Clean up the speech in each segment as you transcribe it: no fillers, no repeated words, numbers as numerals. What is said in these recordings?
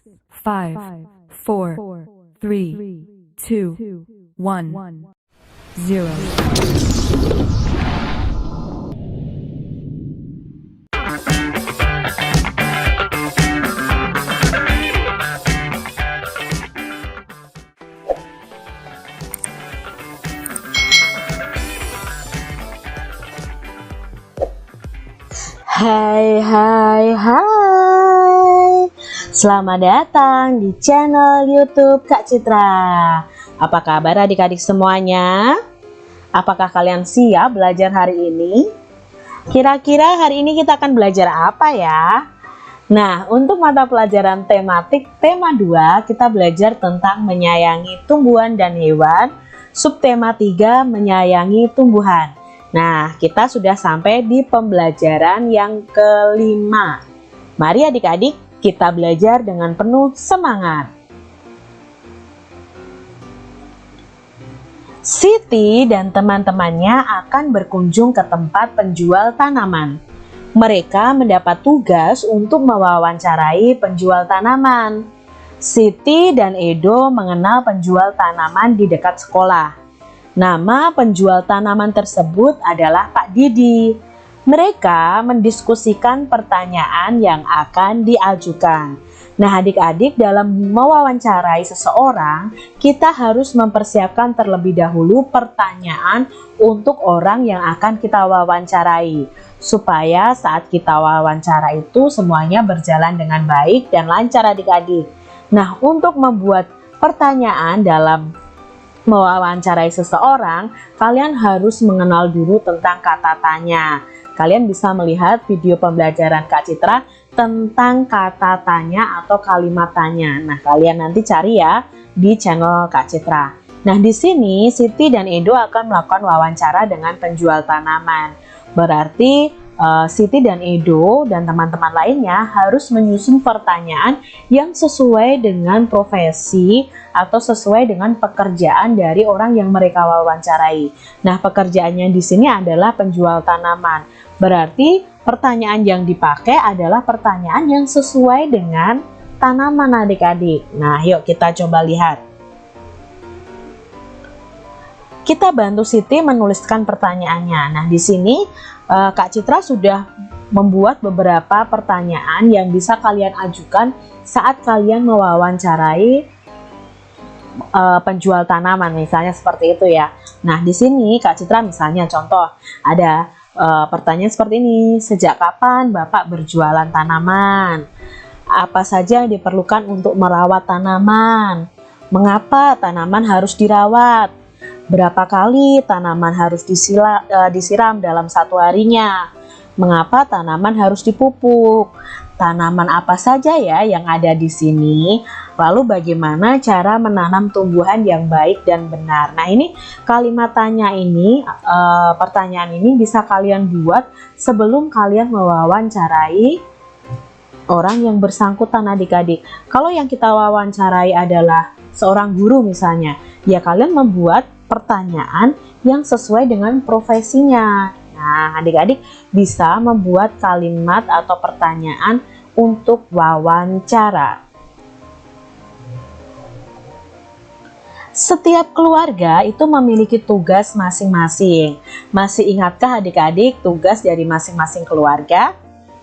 5, 4, 3, 2, 1, 0. Hai, selamat datang di channel YouTube Kak Citra. Apa kabar adik-adik semuanya? Apakah kalian siap belajar hari ini? Kira-kira hari ini kita akan belajar apa ya? Nah, untuk mata pelajaran tematik tema 2 kita belajar tentang menyayangi tumbuhan dan hewan. Subtema 3 menyayangi tumbuhan. Nah, kita sudah sampai di pembelajaran yang kelima. Mari adik-adik kita belajar dengan penuh semangat. Siti dan teman-temannya akan berkunjung ke tempat penjual tanaman. Mereka mendapat tugas untuk mewawancarai penjual tanaman. Siti dan Edo mengenal penjual tanaman di dekat sekolah. Nama penjual tanaman tersebut adalah Pak Didi. Mereka mendiskusikan pertanyaan yang akan diajukan. Nah, adik-adik, dalam mewawancarai seseorang, kita harus mempersiapkan terlebih dahulu pertanyaan untuk orang yang akan kita wawancarai, supaya saat kita wawancara itu semuanya berjalan dengan baik dan lancar adik-adik. Nah, untuk membuat pertanyaan dalam mewawancarai seseorang, kalian harus mengenal dulu tentang kata tanya. Kalian bisa melihat video pembelajaran Kak Citra tentang kata tanya atau kalimat tanya. Nah, kalian nanti cari ya di channel Kak Citra. Nah, di sini Siti dan Edo akan melakukan wawancara dengan penjual tanaman. Berarti Siti dan Edo dan teman-teman lainnya harus menyusun pertanyaan yang sesuai dengan profesi atau sesuai dengan pekerjaan dari orang yang mereka wawancarai. Nah, pekerjaannya di sini adalah penjual tanaman. Berarti pertanyaan yang dipakai adalah pertanyaan yang sesuai dengan tanaman adik-adik. Nah, yuk kita coba lihat. Kita bantu Siti menuliskan pertanyaannya. Nah, di sini Kak Citra sudah membuat beberapa pertanyaan yang bisa kalian ajukan saat kalian mewawancarai penjual tanaman, misalnya seperti itu ya. Nah, di sini Kak Citra misalnya contoh ada pertanyaan seperti ini. Sejak kapan Bapak berjualan tanaman? Apa saja yang diperlukan untuk merawat tanaman? Mengapa tanaman harus dirawat? Berapa kali tanaman harus disiram dalam satu harinya? Mengapa tanaman harus dipupuk? Tanaman apa saja ya yang ada di sini? Lalu bagaimana cara menanam tumbuhan yang baik dan benar? Nah, ini kalimat tanya ini, pertanyaan ini bisa kalian buat sebelum kalian mewawancarai orang yang bersangkutan adik-adik. Kalau yang kita wawancarai adalah seorang guru misalnya, ya kalian membuat pertanyaan yang sesuai dengan profesinya. Nah, adik-adik bisa membuat kalimat atau pertanyaan untuk wawancara. Setiap keluarga itu memiliki tugas masing-masing. Masih ingatkah adik-adik tugas dari masing-masing keluarga?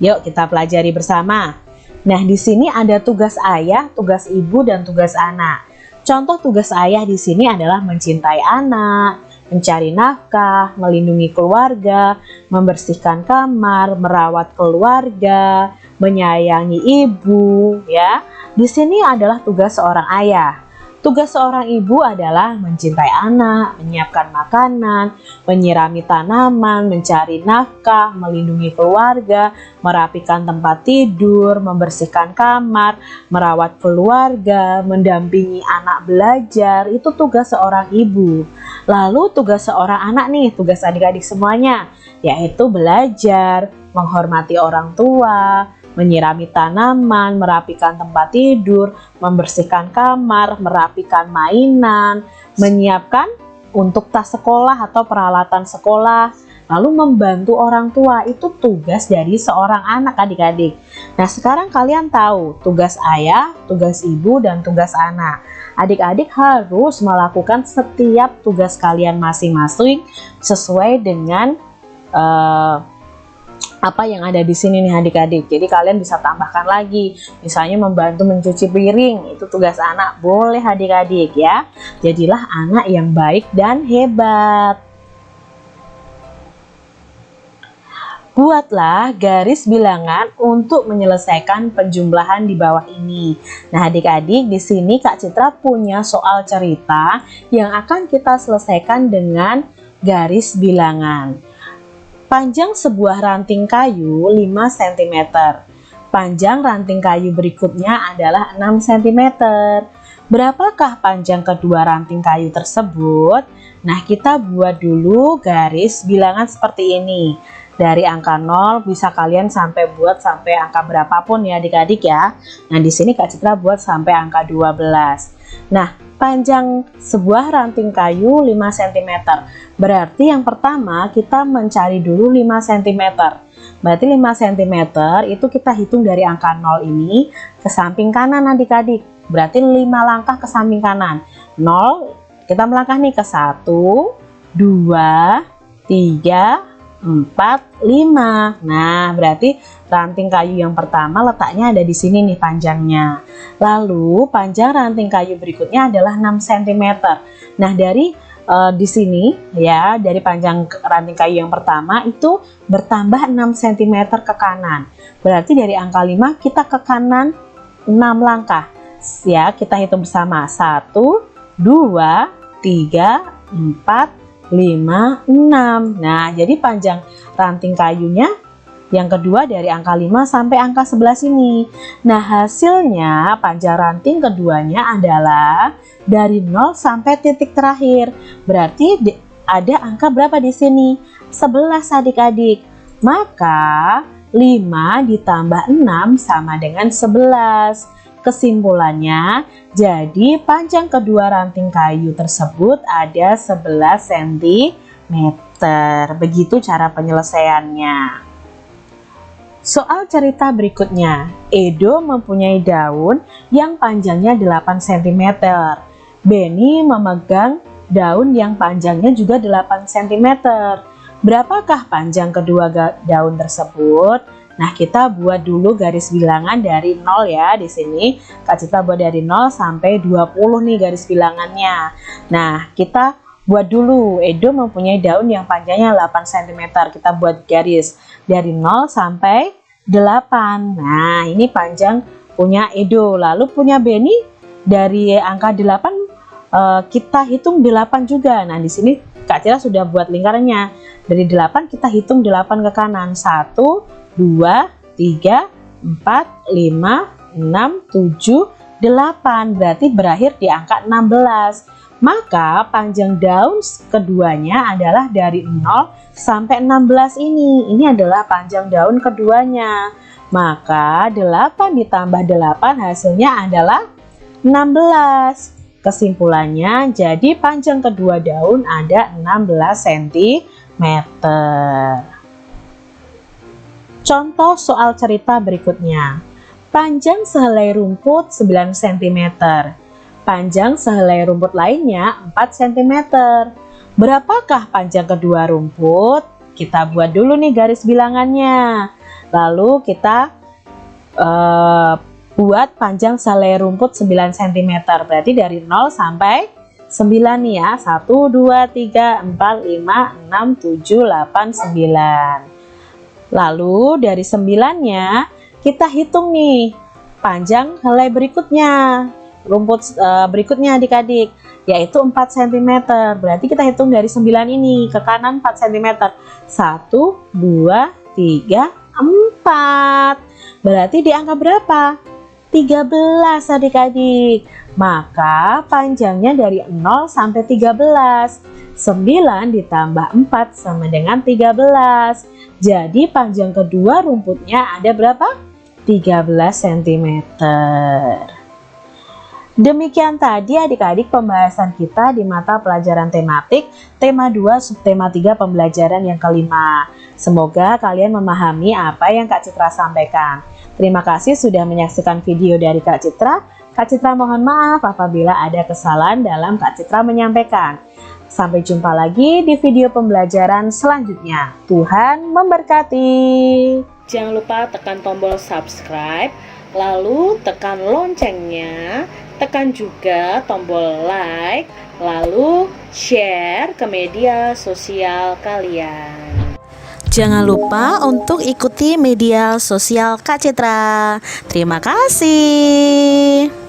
Yuk kita pelajari bersama. Nah, di sini ada tugas ayah, tugas ibu, dan tugas anak. Contoh tugas ayah di sini adalah mencintai anak, mencari nafkah, melindungi keluarga, membersihkan kamar, merawat keluarga, menyayangi ibu, ya. Di sini adalah tugas seorang ayah. Tugas seorang ibu adalah mencintai anak, menyiapkan makanan, menyirami tanaman, mencari nafkah, melindungi keluarga, merapikan tempat tidur, membersihkan kamar, merawat keluarga, mendampingi anak belajar. Itu tugas seorang ibu. Lalu tugas seorang anak nih, tugas adik-adik semuanya, yaitu belajar, menghormati orang tua, menyirami tanaman, merapikan tempat tidur, membersihkan kamar, merapikan mainan, menyiapkan untuk tas sekolah atau peralatan sekolah, lalu membantu orang tua. Itu tugas dari seorang anak adik-adik. Nah, sekarang kalian tahu tugas ayah, tugas ibu, dan tugas anak. Adik-adik harus melakukan setiap tugas kalian masing-masing sesuai dengan apa yang ada di sini nih adik-adik. Jadi kalian bisa tambahkan lagi, misalnya membantu mencuci piring, itu tugas anak, boleh adik-adik ya. Jadilah anak yang baik dan hebat. Buatlah garis bilangan untuk menyelesaikan penjumlahan di bawah ini. Nah, adik-adik, di sini Kak Citra punya soal cerita yang akan kita selesaikan dengan garis bilangan. Panjang sebuah ranting kayu 5 cm. Panjang ranting kayu berikutnya adalah 6 cm. Berapakah panjang kedua ranting kayu tersebut? Nah, kita buat dulu garis bilangan seperti ini. Dari angka 0 bisa kalian sampai buat sampai angka berapapun ya adik-adik ya. Nah, di sini Kak Citra buat sampai angka 12. Nah, panjang sebuah ranting kayu 5 cm. Berarti yang pertama kita mencari dulu 5 cm. Berarti 5 cm itu kita hitung dari angka 0 ini ke samping kanan adik-adik. Berarti 5 langkah ke samping kanan. 0 kita melangkah nih ke 1, 2, 3, 4, 5. Nah, berarti ranting kayu yang pertama letaknya ada di sini nih panjangnya. Lalu panjang ranting kayu berikutnya adalah 6 cm. Nah, dari di sini ya, dari panjang ranting kayu yang pertama itu bertambah 6 cm ke kanan. Berarti dari angka 5 kita ke kanan 6 langkah. Ya, kita hitung bersama. 1, 2, 3, 4, 5, 6. Nah, jadi panjang ranting kayunya yang kedua dari angka 5 sampai angka 11 ini. Nah, hasilnya panjang ranting keduanya adalah dari 0 sampai titik terakhir. Berarti ada angka berapa di sini? 11 adik-adik. Maka 5 ditambah 6 sama dengan 11. Kesimpulannya, jadi panjang kedua ranting kayu tersebut ada 11 cm. Begitu cara penyelesaiannya. Soal cerita berikutnya, Edo mempunyai daun yang panjangnya 8 cm. Benny memegang daun yang panjangnya juga 8 cm. Berapakah panjang kedua daun tersebut? Nah, kita buat dulu garis bilangan dari 0 ya. Di sini Kak Citra buat dari 0 sampai 20 nih garis bilangannya. Nah, kita buat dulu. Edo mempunyai daun yang panjangnya 8 cm. Kita buat garis dari 0 sampai 8. Nah, ini panjang punya Edo. Lalu punya Benny dari angka 8 kita hitung 8 juga. Nah, di sini Kak Citra sudah buat lingkarannya. Dari 8 kita hitung 8 ke kanan. 1, 2, 3, 4, 5, 6, 7, 8. Berarti berakhir di angka 16. Maka panjang daun keduanya adalah dari 0 sampai 16 ini. Ini adalah panjang daun keduanya. Maka 8 ditambah 8 hasilnya adalah 16. Kesimpulannya, jadi panjang kedua daun ada 16 cm. Contoh soal cerita berikutnya. Panjang sehelai rumput 9 cm. Panjang sehelai rumput lainnya 4 cm. Berapakah panjang kedua rumput? Kita buat dulu nih garis bilangannya. Lalu kita buat panjang sehelai rumput 9 cm. Berarti dari 0 sampai 9 nih ya. 1, 2, 3, 4, 5, 6, 7, 8, 9. Lalu dari 9-nya kita hitung nih panjang helai berikutnya, rumput berikutnya adik-adik, yaitu 4 cm. Berarti kita hitung dari 9 ini ke kanan 4 cm. 1, 2, 3, 4. Berarti di angka berapa? 13 adik-adik. Maka panjangnya dari 0 sampai 13. 9 ditambah 4 sama dengan 13. Jadi panjang kedua rumputnya ada berapa? 13 cm. Demikian tadi adik-adik pembahasan kita di mata pelajaran tematik tema 2 subtema 3 pembelajaran yang kelima. Semoga kalian memahami apa yang Kak Citra sampaikan. Terima kasih sudah menyaksikan video dari Kak Citra. Kak Citra mohon maaf apabila ada kesalahan dalam Kak Citra menyampaikan. Sampai jumpa lagi di video pembelajaran selanjutnya. Tuhan memberkati. Jangan lupa tekan tombol subscribe, lalu tekan loncengnya, tekan juga tombol like, lalu share ke media sosial kalian. Jangan lupa untuk ikuti media sosial Kak Citra. Terima kasih.